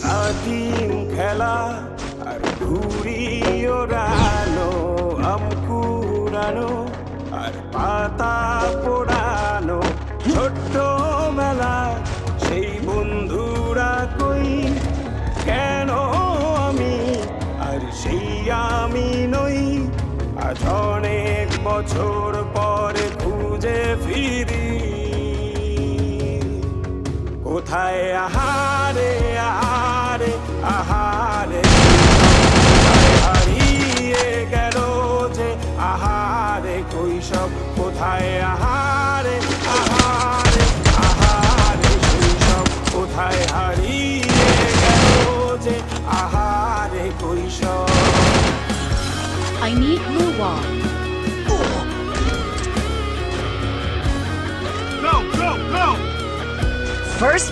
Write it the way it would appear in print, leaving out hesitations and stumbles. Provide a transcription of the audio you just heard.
কাটিম খেলা আর ঘুড়ি ওড়ানো, আম কুড়ানো আর পাতা পোড়ানো, ছোট্ট মেলা সেই বন্ধুরা কই, কেন আমি আর সেই আমি নই। আজ অনেক বছর পরে খুঁজে ফিরি, কোথায় আহারে আহারে আহারে হারিয়ে গেল যে আহারে কৈশব, কোথায় আহারে আহারে আহারে কৈশব, কোথায় হারিয়ে গেল যে আহারে কৈশব। I need move on. Go, go, go! First